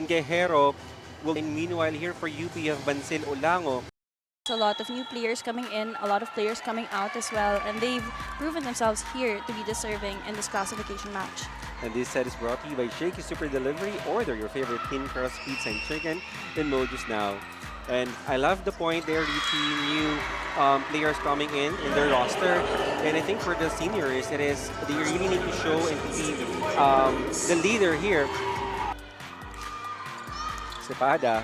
Guerrero. And meanwhile, here for UP of Bansil Olango. A lot of new players coming in, a lot of players coming out as well, and they've proven themselves here to be deserving in this classification match. And this set is brought to you by Shakey Super Delivery. Order your favorite thin crust pizza and chicken in Mojus now. And I love the point there, reaching new players coming in their roster. And I think for the seniors, they really need to show and to be the leader here. Cepada,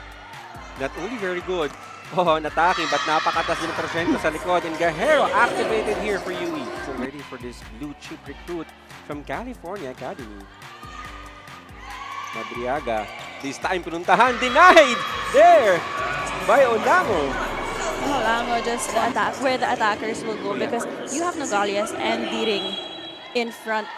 not only very good on attacking, but napakatas din ang porsyento sa likod. And Guerrero activated here for UE. So ready for this blue chip recruit from California Academy. Madriaga, this time pinuntahan, denied there by Olango. Olango just the attack where the attackers will go because you have Nogales and Diring in front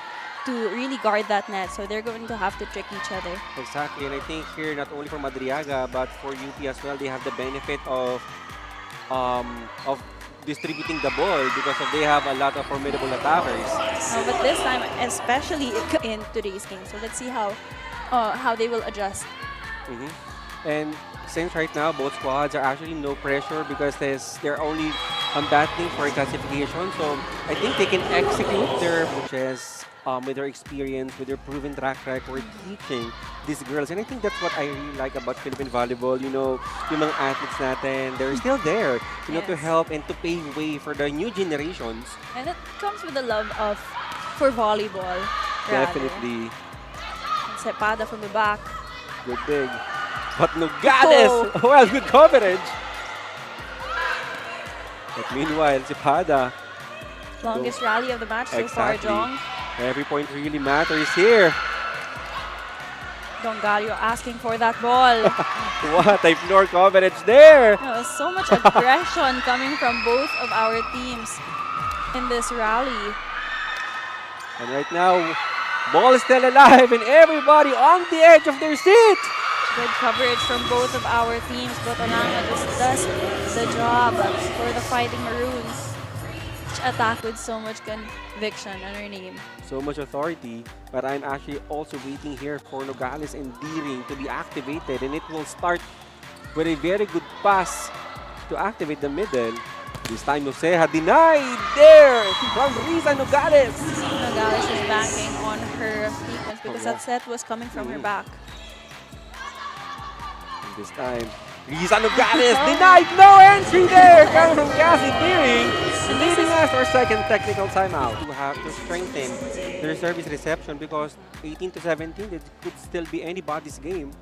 to really guard that net, so they're going to have to trick each other. Exactly, and I think here not only for Madriaga but for UP as well, they have the benefit of distributing the ball because they have a lot of formidable attackers. But this time, especially in today's game, so let's see how they will adjust. And since right now both squads are actually no pressure because they're only battling for classification, so I think they can execute their matches with their experience, with their proven track record, teaching these girls. And I think that's what I really like about Philippine volleyball. You know, yung mga athletes natin, they're still there, you know, to help and to pave way for the new generations. And it comes with the love for volleyball. Definitely. Cepada from the back. Good big. But Nogales, well, good coverage. But meanwhile, Cepada. Longest rally of the match so far, Jong. Every point really matters here. Dongalio asking for that ball. What a floor coverage there. So much aggression coming from both of our teams in this rally. And right now, ball is still alive and everybody on the edge of their seat. Good coverage from both of our teams, but Olango just does the job for the Fighting Maroons. Attack with so much conviction on her name. So much authority, but I'm actually also waiting here for Nogales and Diring to be activated, and it will start with a very good pass to activate the middle. This time Joseha denied there from Risa Nogales. Nogales is backing on her defense because that set was coming from her back. And this time, Risa Nogales denied, no entry there coming from Cassie Diring. Leading us our second technical timeout. You have to strengthen their service reception because 18 to 17, it could still be anybody's game.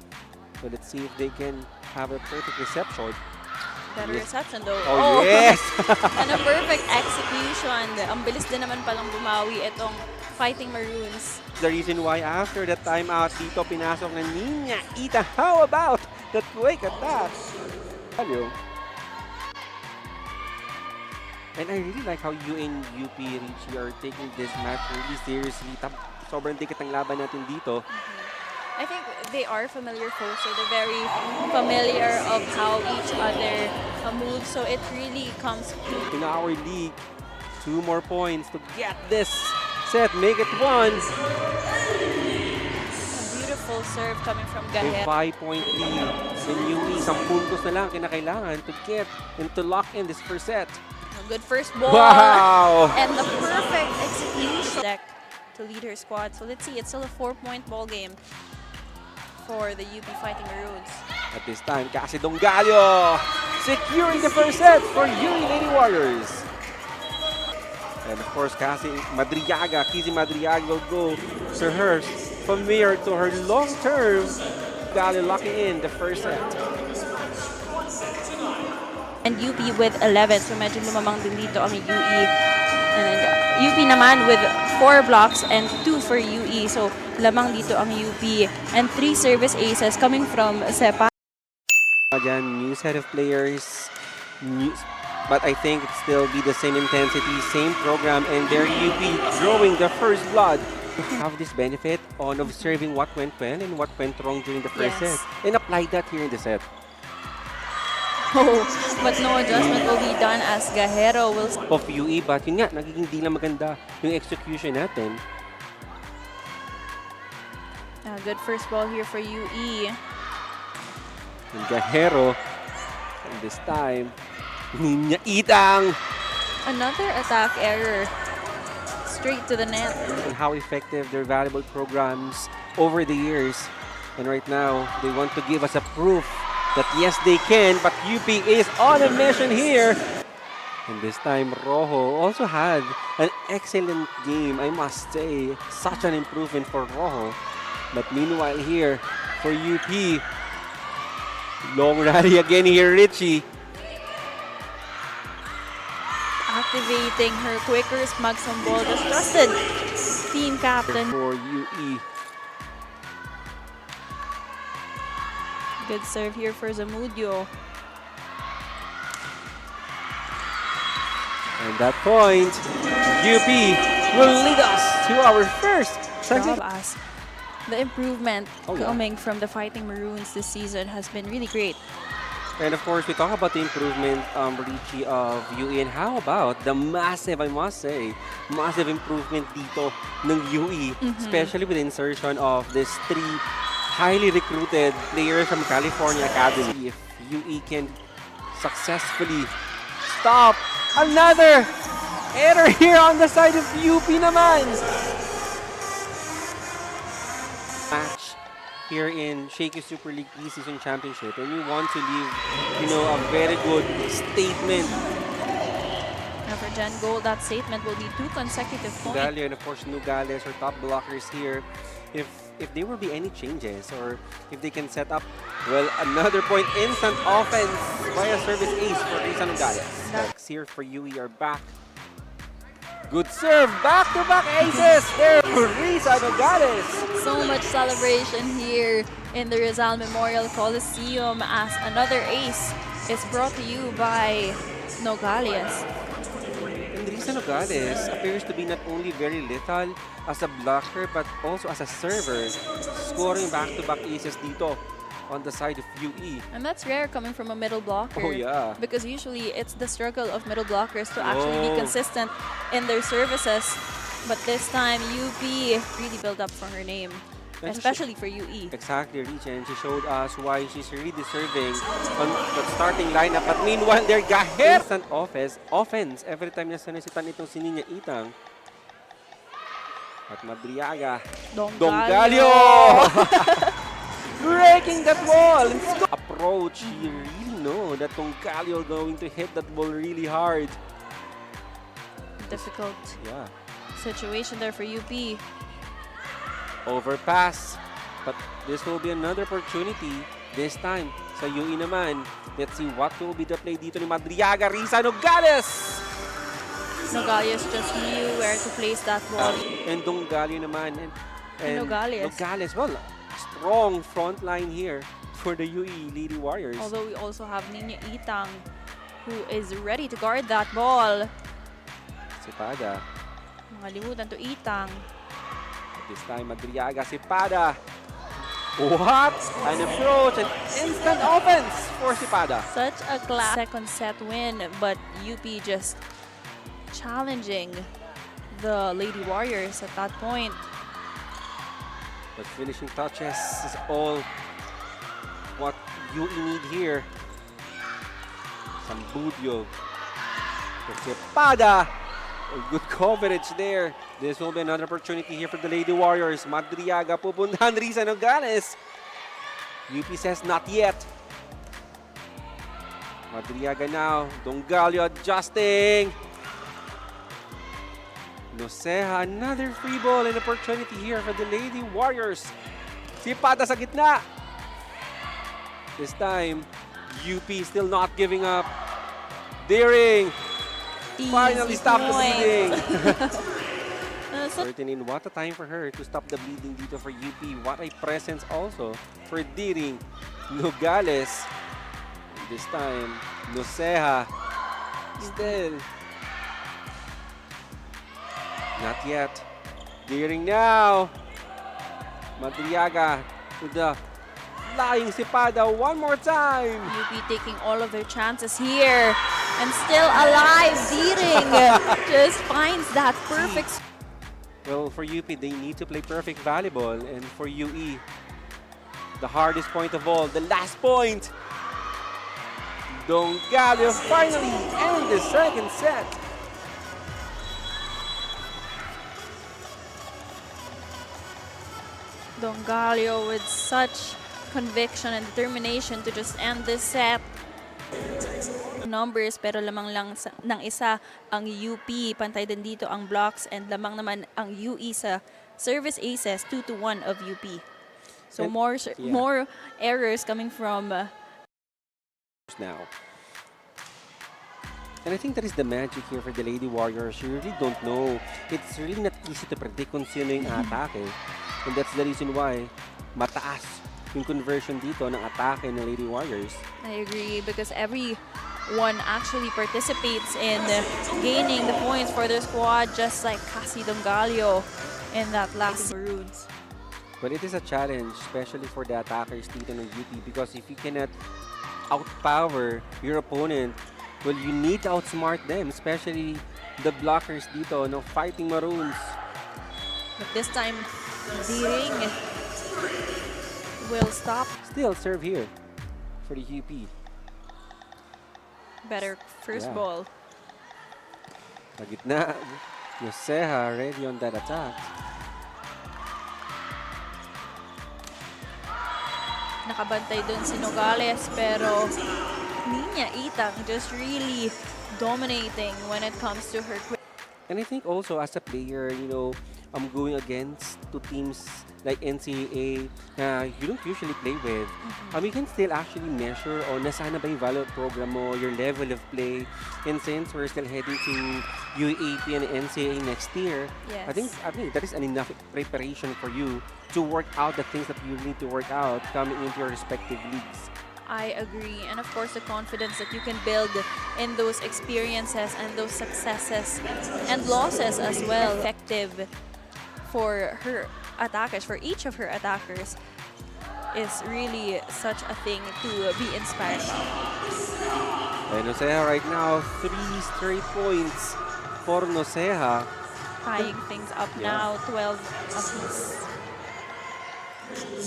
So let's see if they can have a perfect reception. Better reception though. Oh, yes! And a perfect execution. Ang bilis din naman palang bumawi itong Fighting Maroons. The reason why after the timeout, dito pinasok na Nina Ita. How about that quick attack? And I really like how you and UP Richie are taking this match really seriously. Sobrang dikit ang laban natin dito. I think they are familiar foes, so they're very familiar of how each other moves. So it really comes in our league. 2 more points to get this set, make it 1. A beautiful serve coming from A Guerrero. 5-point lead. And UE, 10 puntos na lang kinakailangan to get and to lock in this first set. A good first ball. Wow! And the perfect execution deck to lead her squad. So let's see, it's still a 4-point ball game for the UP Fighting Maroons. At this time, Cassie Dongalio securing the first set for UE Lady Warriors. And of course, Kizzy Madriaga will go to her familiar to her long-term. Dongalio locking in the first set. And UP with 11, so medyo lumamang din dito ang UE. And UP naman with 4 blocks and 2 for UE, so lamang dito ang UP. And 3 service aces coming from Sepa. Again, new set of players, but I think it still be the same intensity, same program, and their UP drawing the first blood. Have this benefit on observing what went well and what went wrong during the first set, and apply that here in the set. Oh, but no adjustment will be done as Guerrero will... Of UE, but yun nga, nagiging di lang maganda yung execution natin. Good first ball here for UE. And Gajero. And this time, Ninya Itang. Another attack error. Straight to the net. And how effective their valuable programs over the years. And right now, they want to give us a proof that yes, they can, but UP is on a mission here. And this time, Rojo also had an excellent game, I must say. Such an improvement for Rojo. But meanwhile here, for UP, long rally again here, Richie. Activating her quicker smags on ball. Just trusted team captain. For UE. Good serve here for Zamudio. And that point, UP will lead us to our first Job as the improvement Oh, yeah. coming from the Fighting Maroons this season has been really great. And of course, we talk about the improvement, Richie, of UE. And how about the massive, I must say, massive improvement dito ng UE, especially with the insertion of these 3 highly recruited players from California Academy. If UE can successfully stop another error here on the side of UP naman. Match here in Shakey Super League Preseason Championship, and you want to leave, a very good statement. Now for Jen Gold, that statement will be 2 consecutive points. Galio and of course Nogales are top blockers here. If there will be any changes or if they can set up, well, another point, instant offense via service ace for Risa Nogales. Next here for UE are back. Good serve, back-to-back aces there for Risa Nogales. So much celebration here in the Rizal Memorial Coliseum as another ace is brought to you by Nogales. And Risa Nogales appears to be not only very lethal as a blocker but also as a server, scoring back-to-back aces dito on the side of UE. And that's rare coming from a middle blocker. Oh, yeah. Because usually it's the struggle of middle blockers to actually be consistent in their services. But this time, UP really built up for her name, And especially for UE. Exactly, Rich, and she showed us why she's really deserving on the starting lineup. But meanwhile, they're Gaher! Instant offense every time niya sanisitan itong si Ninya Itang. At Madriaga. Dongalio! Breaking that wall! Approach, you really know that Dongalio going to hit that ball really hard. Difficult Yeah. situation there for UP. Overpass. But this will be another opportunity. This time, sa UE naman. Let's see what will be the play dito ni Madriaga. Risa Nogales! Nogales just knew where to place that ball. And Dongalio naman. And Nogales. Nogales, well, strong front line here for the UE Lady Warriors. Although we also have Ninya Itang who is ready to guard that ball. Sipada. Malimutan to Itang. This time, Madriaga, Sipada. What an approach! An instant offense for Sipada. Such a class second set win, but UP just challenging the Lady Warriors at that point. But finishing touches is all what UE need here. Sambudio. Sipada. Good coverage there. This will be another opportunity here for the Lady Warriors. Madriaga pupuntahan Risa Nogales. UP says not yet. Madriaga now. Dongalio adjusting. Noceja, another free ball and opportunity here for the Lady Warriors. Sipada sa gitna. This time, UP still not giving up. Daring. Finally stop the bleeding. 13, what a time for her to stop the bleeding dito for UP. What a presence also for Daring. Nogales. This time, Noceja. Still. Not yet. Daring now. Madriaga with the flying Sipada one more time. UP taking all of their chances here. And still alive, Daring just finds that perfect. Well, for UP, they need to play perfect volleyball. And for UE, the hardest point of all, the last point. Dongalio finally end the second set. Dongalio with such conviction and determination to just end this set. Numbers pero lamang lang ng isa ang UP. Pantay din dito ang blocks and lamang naman ang UE sa service aces 2-1 of UP. So And- more errors coming from Now. And I think that is the magic here for the Lady Warriors. You really don't know. It's really not easy to predict kung sino yung atake. And that's the reason why mataas yung conversion dito ng atake ng Lady Warriors. I agree because everyone actually participates in gaining the points for their squad, just like Cassie Dongalio in that last Maroons. But it is a challenge, especially for the attackers dito ng UP, because if you cannot outpower your opponent, well, you need to outsmart them, especially the blockers dito ng fighting Maroons. But this time, Diring will stop. Still serve here for the UP. Better first Yeah. ball. Sa gitna, Yoseha ready on that attack. Nakabantay dun si Nogales pero Nina Itang just really dominating when it comes to her quick. And I think also as a player, you know, I'm going against two teams like NCAA na you don't usually play with. You can still actually measure on nasaan na ba yung value program mo, your level of play. And since we're still heading to UAP and NCAA next year, Yes. I think that is an enough preparation for you to work out the things that you need to work out coming into your respective leagues. I agree. And of course, the confidence that you can build in those experiences and those successes and losses as well. Effective for her attackers, for each of her attackers, is really such a thing to be inspired about. And Noceja right now, 3 straight points for Noceja. Tying things up Yeah. now, 12 apiece.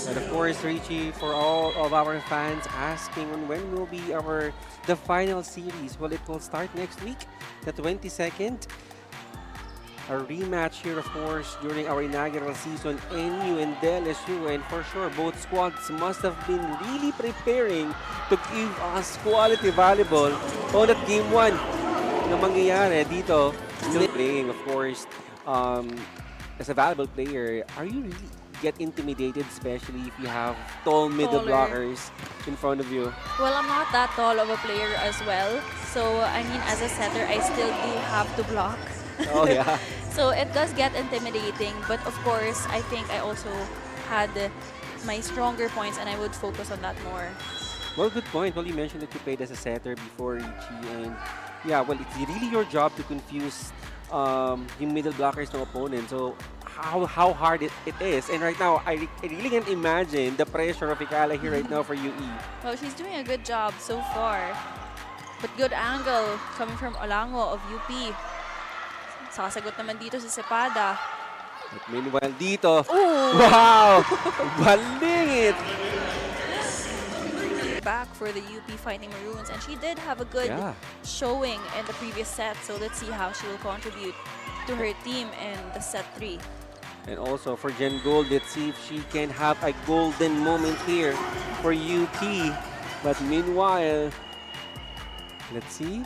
And of course, Richie, for all of our fans asking on when will be the final series. Well, it will start next week, the 22nd. A rematch here, of course, during our inaugural season, NU and LSU. And for sure, both squads must have been really preparing to give us quality volleyball on that game 1 na mangyayari dito. Still playing, of course, as a valuable player, are you really get intimidated, especially if you have tall middle Taller. blockers in front of you? Well, I'm not that tall of a player as well. So, I mean, as a setter, I still do have to block. Oh, yeah. So, it does get intimidating. But of course, I think I also had my stronger points and I would focus on that more. Well, good point. Well, you mentioned that you played as a setter before, Richie, and yeah, well, it's really your job to confuse yung middle blockers ng opponent. So, how hard it is. And right now, I really can't imagine the pressure of Ikala here right now for UE. Well, she's doing a good job so far. But good angle coming from Olango of UP. Sasagot naman dito si Cepada. But meanwhile, dito, Ooh! wow! Balingit! Back for the UP Fighting Maroons, and she did have a good Yeah. showing in the previous set, so let's see how she will contribute to her team in the set 3. And also for Jen Gold, let's see if she can have a golden moment here for UP. But meanwhile, let's see.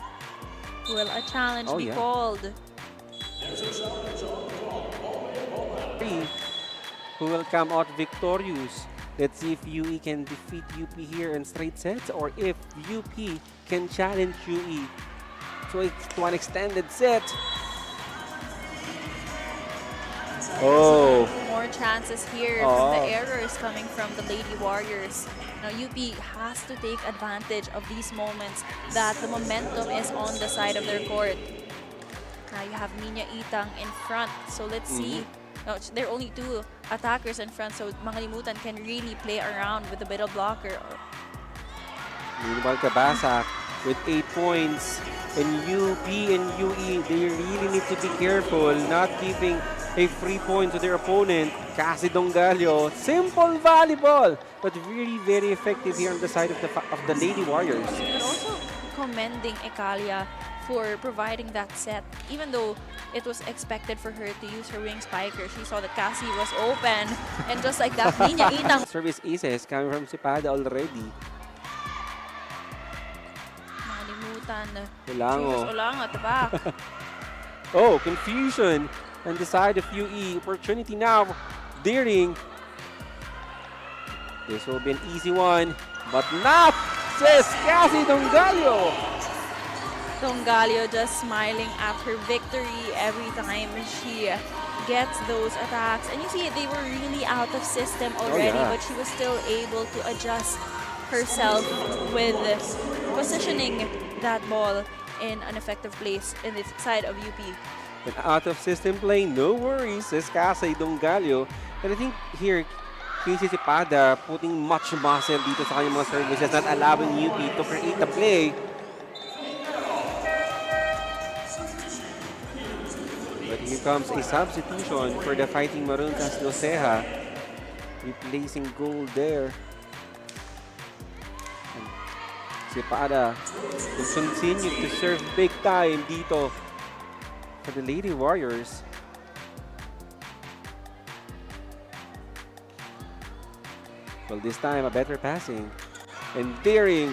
Will a challenge Oh, be yeah. called? Who will come out victorious? Let's see if UE can defeat UP here in straight sets, or if UP can challenge UE to an extended set. Oh, More chances here from the Oh. errors coming from the Lady Warriors. Now, UP has to take advantage of these moments that the momentum is on the side of their court. Now, you have Nina Itang in front, so let's see. Now, there are only 2 attackers in front, so mga limutan can really play around with the middle blocker. meanwhile, Kabasak with 8 points. And UP and UE, they really need to be careful not giving a free point to their opponent. Cassie Dongalio, simple volleyball, but very, very effective here on the side of the Lady Warriors. But also, commending Ekalia for providing that set. Even though it was expected for her to use her wing spiker, she saw that Cassie was open. And just like that, Ninya Inang Service aces coming from Sipada already. nakalimutan. Ulango. Jesus Ulango at the back. Oh, confusion on the side of UE. Opportunity now. Daring. This will be an easy one, but not, says Cassie Dongalio. Dongalio just smiling at her victory every time she gets those attacks. And you see, they were really out of system already, yeah. but she was still able to adjust herself with positioning that ball in an effective place in the side of UP. An out of system play, no worries, says Cassie Dongalio. And I think here, Casey Sipada putting much muscle dito sa kanyang mga services, not allowing UP to create the play. But here comes a substitution for the Fighting Maroons as Noceja, replacing goal there. And Sipada will continue to serve big time dito for the Lady Warriors. Well, this time a better passing and daring.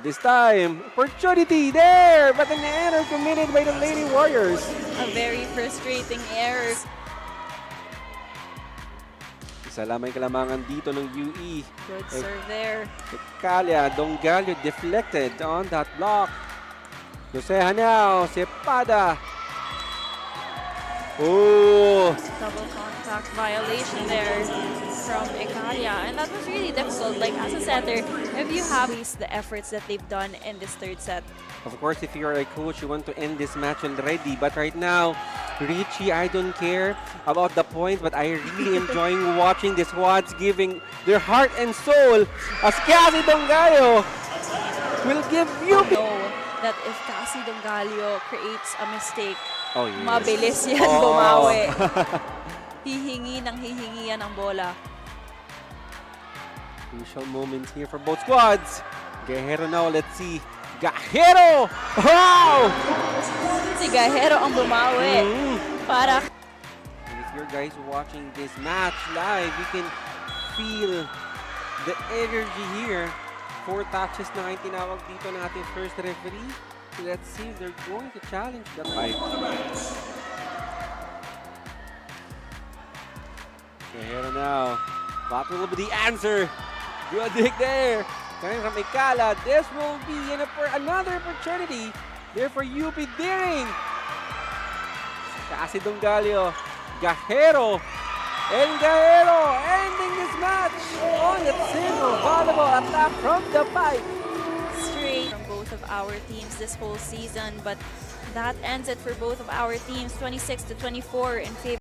This time, opportunity there, but an error committed by the Lady Warriors. A very frustrating error. Isa lamang kalamangan dito ng UE. Good serve there. Ekalia Dongalio deflected on that block. Noceja now, Sipada. Oh, Double contact violation there from Ekalia. And that was really difficult. Like, as a setter, if you have the efforts that they've done in this third set. of course, if you're a coach, you want to end this match already. But right now, Richie, I don't care about the points, but I really enjoying watching the squads giving their heart and soul as Cassie Dongalio will give you. Know that if Cassie Dongalio creates a mistake, Oh, yes. mabilis yan Oh. bumawi. Hihingi yan ng bola. Crucial moments here for both squads. Guerrero now, let's see. Guerrero! Wow! Si Gahero ang bumawi. Para And if you're guys watching this match live, you can feel the energy here. 4 touches na yung tinawag dito ng ating first referee. So let's see if they're going to challenge the fight. Guerrero now. Battle will be the answer. Good dig there. Coming from Ikala. This will be another opportunity there for UP Daring. Cassie Dongalio. Guerrero. And Guerrero ending this match on the single volleyball attack from the pipe. straight from both of our teams this whole season, but that ends it for both of our teams, 26-24 in favor